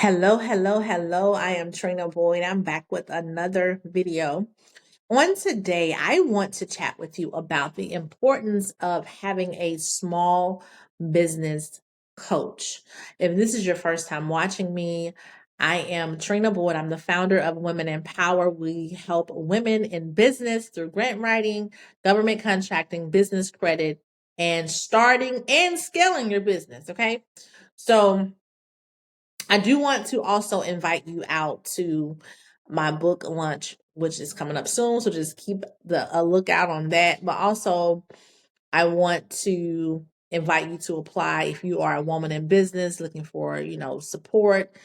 Hello, hello, hello. I am Trina Boyd. I'm back with another video. On today, I want to chat with you about the importance of having a small business coach. If this is your first time watching me, I am Trina Boyd. I'm the founder of Women in Power. We help women in business through grant writing, government contracting, business credit, and starting and scaling your business. Okay. So, I do want to also invite you out to my book launch, which is coming up soon. So just keep a lookout on that. But also, I want to invite you to apply if you are a woman in business looking for, support,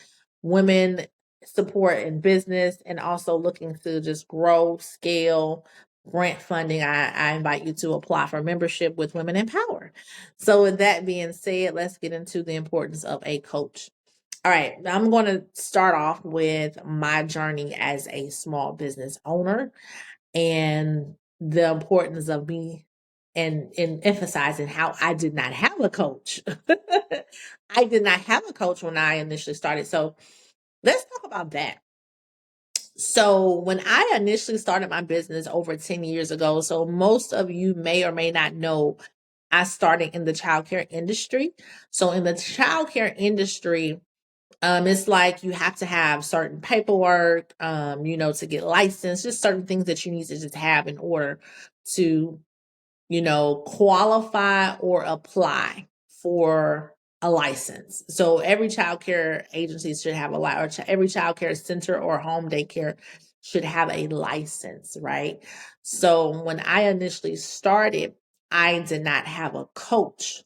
women support in business, and also looking to just grow, scale, grant funding. I invite you to apply for membership with Women in Power. So, with that being said, let's get into the importance of a coach. All right, I'm going to start off with my journey as a small business owner and the importance of me and emphasizing how I did not have a coach. I did not have a coach when I initially started. So let's talk about that. So when I initially started my business over 10 years ago, so most of you may or may not know, I started in the childcare industry. So in the childcare industry, it's like you have to have certain paperwork, to get licensed, just certain things that you need to just have in order to, qualify or apply for a license. So every childcare agency should have a every childcare center or home daycare should have a license, right? So when I initially started, I did not have a coach.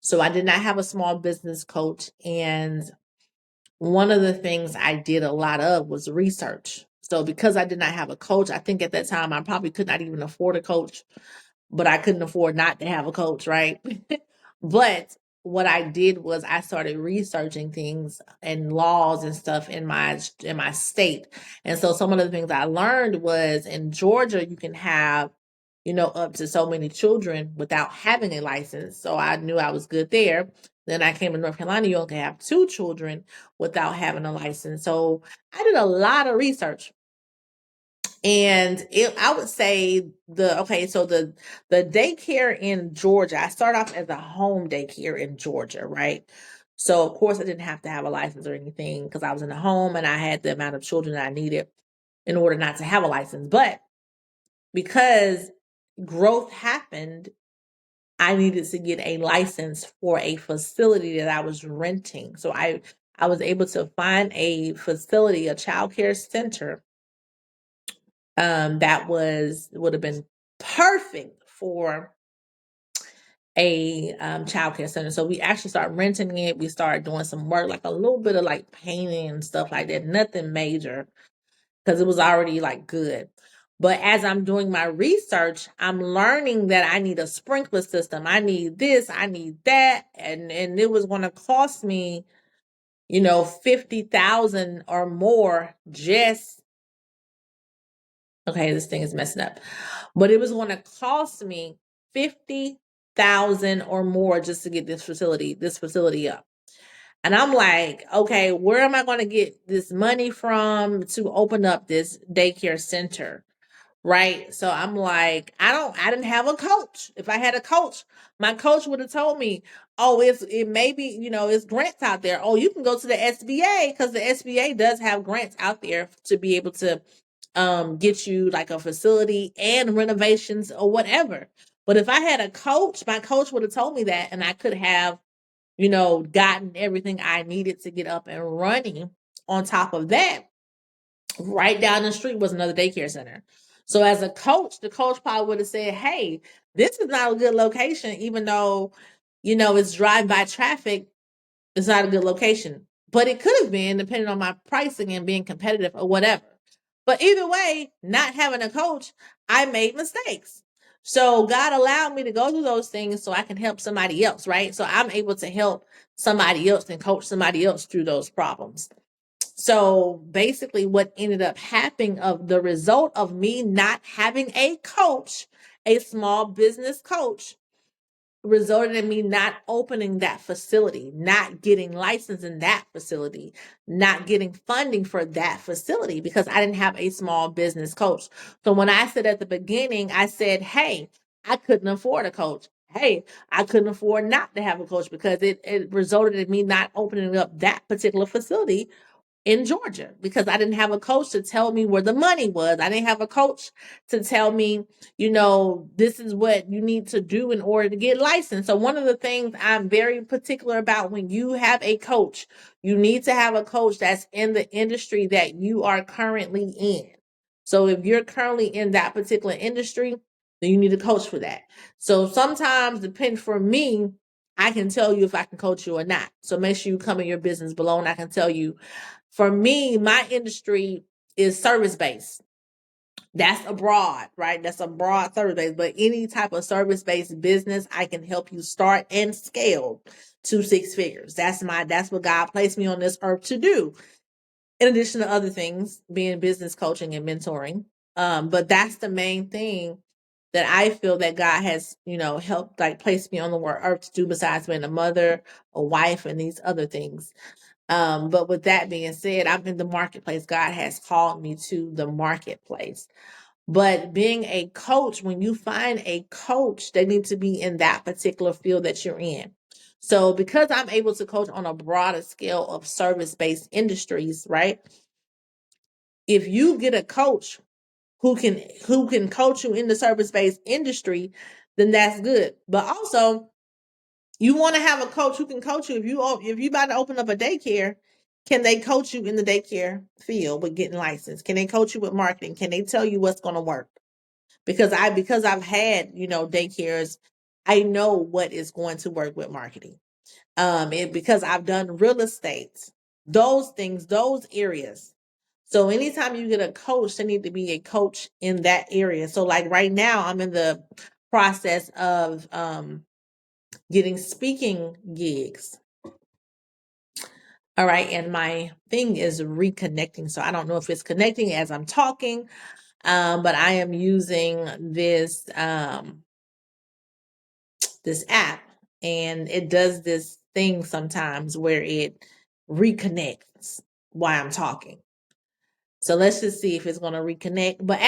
So I did not have a small business coach, and one of the things I did a lot of was research. So because I did not have a coach, I think at that time I probably could not even afford a coach, but I couldn't afford not to have a coach, right? But what I did was I started researching things and laws and stuff in my state. And so some of the things I learned was in Georgia you can have, up to so many children without having a license. So I knew I was good there. Then I came to North Carolina, you only have two children without having a license. So I did a lot of research. And I would say the daycare in Georgia, I started off as a home daycare in Georgia, right? So of course I didn't have to have a license or anything because I was in the home and I had the amount of children that I needed in order not to have a license. But because growth happened, I needed to get a license for a facility that I was renting. So I was able to find a facility, a child care center, that would have been perfect for a child care center. So we actually started renting it. We started doing some work, like a little bit of like painting and stuff like that. Nothing major because it was already like good. But as I'm doing my research, I'm learning that I need a sprinkler system. I need this, I need that, and it was going to cost me, 50,000 or more just. Okay, this thing is messing up. But it was going to cost me 50,000 or more just to get this facility up. And I'm like, okay, where am I going to get this money from to open up this daycare center? Right? So I'm like, I didn't have a coach. If I had a coach, my coach would have told me, "Oh, it may be, it's grants out there. Oh, you can go to the SBA because the SBA does have grants out there to be able to get you like a facility and renovations or whatever." But if I had a coach, my coach would have told me that and I could have, gotten everything I needed to get up and running. On top of that, right down the street was another daycare center. So as a coach, the coach probably would have said, "Hey, this is not a good location, even though, it's drive-by traffic, it's not a good location." But it could have been, depending on my pricing and being competitive or whatever. But either way, not having a coach, I made mistakes. So God allowed me to go through those things so I can help somebody else, right? So I'm able to help somebody else and coach somebody else through those problems. So basically, what ended up happening of the result of me not having a coach, a small business coach, resulted in me not opening that facility, not getting licensed in that facility, not getting funding for that facility because I didn't have a small business coach. So when I said at the beginning, I said, hey, I couldn't afford a coach. Hey, I couldn't afford not to have a coach because it resulted in me not opening up that particular facility in Georgia because I didn't have a coach to tell me where the money was. I didn't have a coach to tell me, this is what you need to do in order to get licensed. So one of the things I'm very particular about when you have a coach, you need to have a coach that's in the industry that you are currently in. So if you're currently in that particular industry, then you need a coach for that. So sometimes, depend for me, I can tell you if I can coach you or not. So make sure you come in your business below and I can tell you. For me, my industry is service based. That's abroad, right? That's a broad service base. But any type of service based business, I can help you start and scale to 6 figures. That's what God placed me on this earth to do. In addition to other things, being business coaching and mentoring. But that's the main thing that I feel that God has, helped place me on the earth to do besides being a mother, a wife, and these other things. But with that being said, I'm in the marketplace. God has called me to the marketplace. But being a coach, when you find a coach, they need to be in that particular field that you're in. So because I'm able to coach on a broader scale of service-based industries, right? If you get a coach who can coach you in the service-based industry, then that's good. But also, you want to have a coach who can coach you. If you about to open up a daycare, can they coach you in the daycare field with getting licensed? Can they coach you with marketing? Can they tell you what's going to work? Because I've had, daycares, I know what is going to work with marketing. And because I've done real estate, those things, those areas. So anytime you get a coach, there need to be a coach in that area. So like right now, I'm in the process of getting speaking gigs. All right. And my thing is reconnecting. So I don't know if it's connecting as I'm talking, but I am using this app, and it does this thing sometimes where it reconnects while I'm talking. So let's just see if it's going to reconnect. But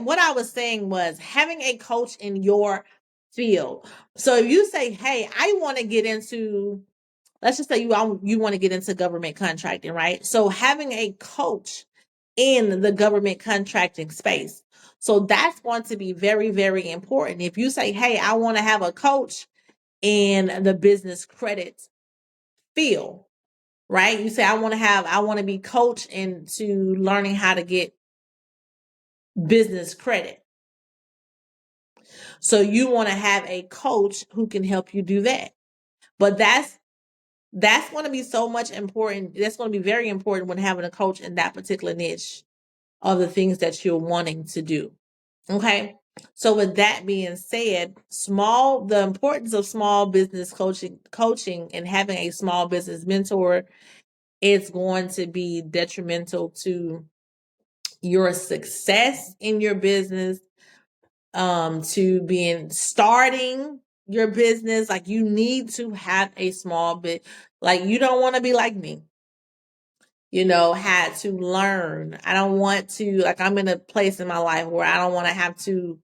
what I was saying was having a coach in your field. So if you say, hey, I want to get into, let's just say you want to get into government contracting, right? So having a coach in the government contracting space. So that's going to be very, very important. If you say, hey, I want to have a coach in the business credit field, right? You say, I want to be coached into learning how to get business credit. So you want to have a coach who can help you do that. But that's going to be so much important. That's going to be very important when having a coach in that particular niche of the things that you're wanting to do. Okay. So with that being said, the importance of small business coaching and having a small business mentor is going to be detrimental to your success in your business, to starting your business. Like you need to have a small bit, like you don't want to be like me, had to learn. I don't want to, like I'm in a place in my life where I don't want to have to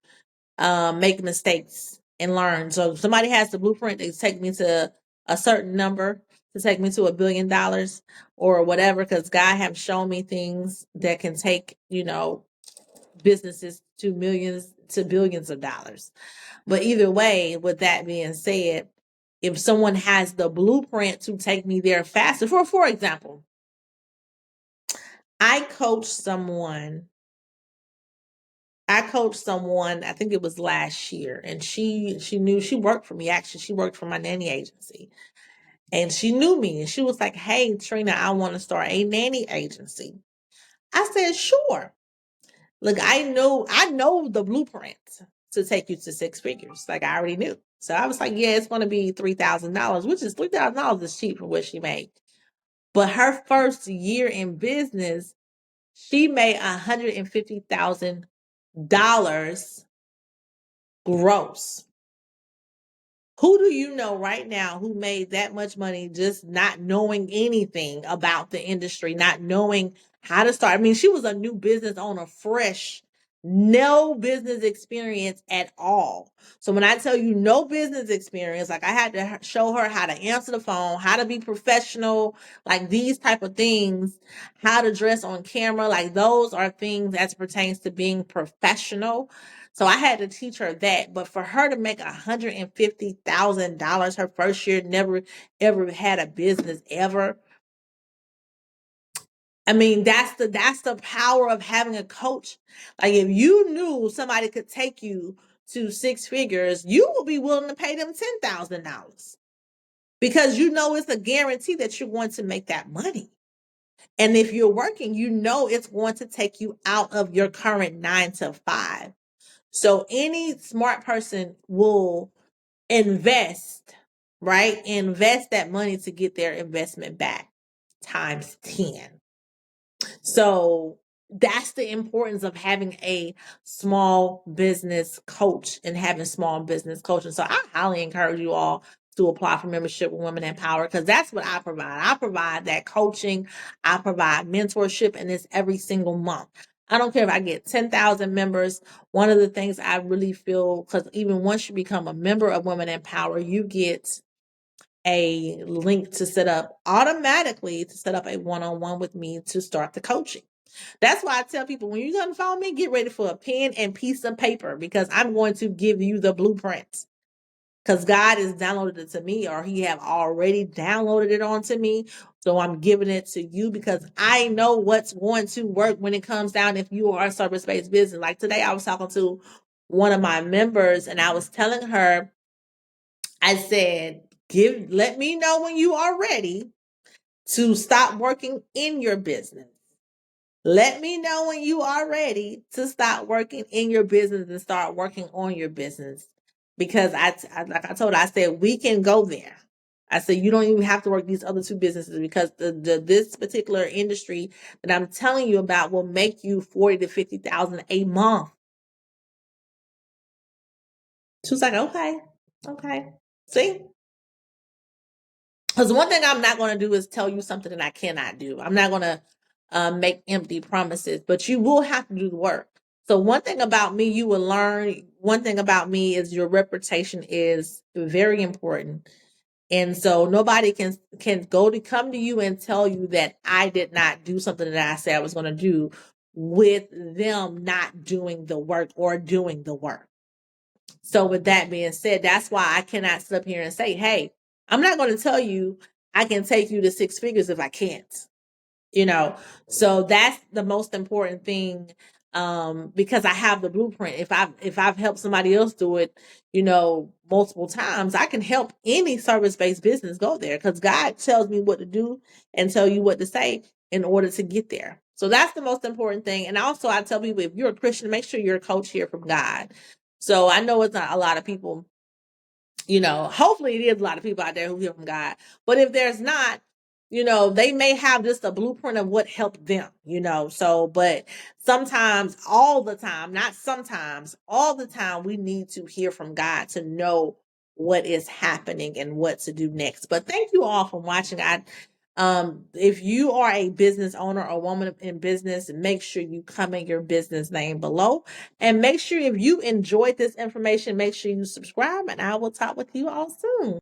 make mistakes and learn. So if somebody has the blueprint to take me to a certain number, to take me to $1 billion or whatever, because God have shown me things that can take, businesses to millions to billions of dollars. But either way, with that being said, if someone has the blueprint to take me there faster, for example, I coached someone, I think it was last year, and she knew, she worked for me. Actually, she worked for my nanny agency, and she knew me, and she was like, hey, Trina, I want to start a nanny agency. I said, sure. Look, I know the blueprint to take you to 6 figures. Like I already knew. So I was like, yeah, it's going to be $3,000, which is $3,000 is cheap for what she made. But her first year in business, she made $150,000 gross. Who do you know right now who made that much money just not knowing anything about the industry, not knowing how to start? I mean, she was a new business owner, fresh, no business experience at all. So when I tell you no business experience, like I had to show her how to answer the phone, how to be professional, like these type of things, how to dress on camera, like those are things that pertains to being professional. So I had to teach her that. But for her to make $150,000 her first year, never ever had a business ever. I mean, that's the power of having a coach. Like if you knew somebody could take you to six figures, you will be willing to pay them $10,000 because you know it's a guarantee that you're going to make that money. And if you're working, you know it's going to take you out of your current 9 to 5. So any smart person will invest, right? Invest that money to get their investment back times 10. So that's the importance of having a small business coach and having small business coaching. So I highly encourage you all to apply for membership with Women in Power because that's what I provide. I provide that coaching, I provide mentorship, and it's every single month. I don't care if I get 10,000 members. One of the things I really feel, because even once you become a member of Women in Power, you get a link to set up automatically to set up a one-on-one with me to start the coaching. That's why I tell people when you're going to follow me, get ready for a pen and piece of paper because I'm going to give you the blueprint. Because God has downloaded it to me or he have already downloaded it onto me. So I'm giving it to you because I know what's going to work when it comes down if you are a service-based business. Like today I was talking to one of my members and I was telling her, I said, let me know when you are ready to stop working in your business. Let me know when you are ready to stop working in your business and start working on your business. Because like I told her, I said, we can go there. I said, you don't even have to work these other two businesses because this particular industry that I'm telling you about will make you 40 to 50,000 a month. She was like, okay. See? Because one thing I'm not going to do is tell you something that I cannot do. I'm not going to make empty promises, but you will have to do the work. So one thing about me, you will learn. One thing about me is your reputation is very important. And so nobody can come to you and tell you that I did not do something that I said I was going to do with them not doing the work or doing the work. So with that being said, that's why I cannot sit up here and say, hey, I'm not going to tell you I can take you to six figures if I can't, you know. So that's the most important thing, because I have the blueprint. If I've helped somebody else do it, you know, multiple times, I can help any service-based business go there because God tells me what to do and tell you what to say in order to get there. So that's the most important thing. And also I tell people, if you're a Christian, make sure you're a coach here from God. So I know it's not a lot of people, you know, hopefully it is a lot of people out there who hear from God. But if there's not, you know, they may have just a blueprint of what helped them, you know. So, but sometimes, all the time, not sometimes, all the time, we need to hear from God to know what is happening and what to do next. But thank you all for watching. If you are a business owner or woman in business, make sure you comment your business name below. And make sure if you enjoyed this information, make sure you subscribe and I will talk with you all soon.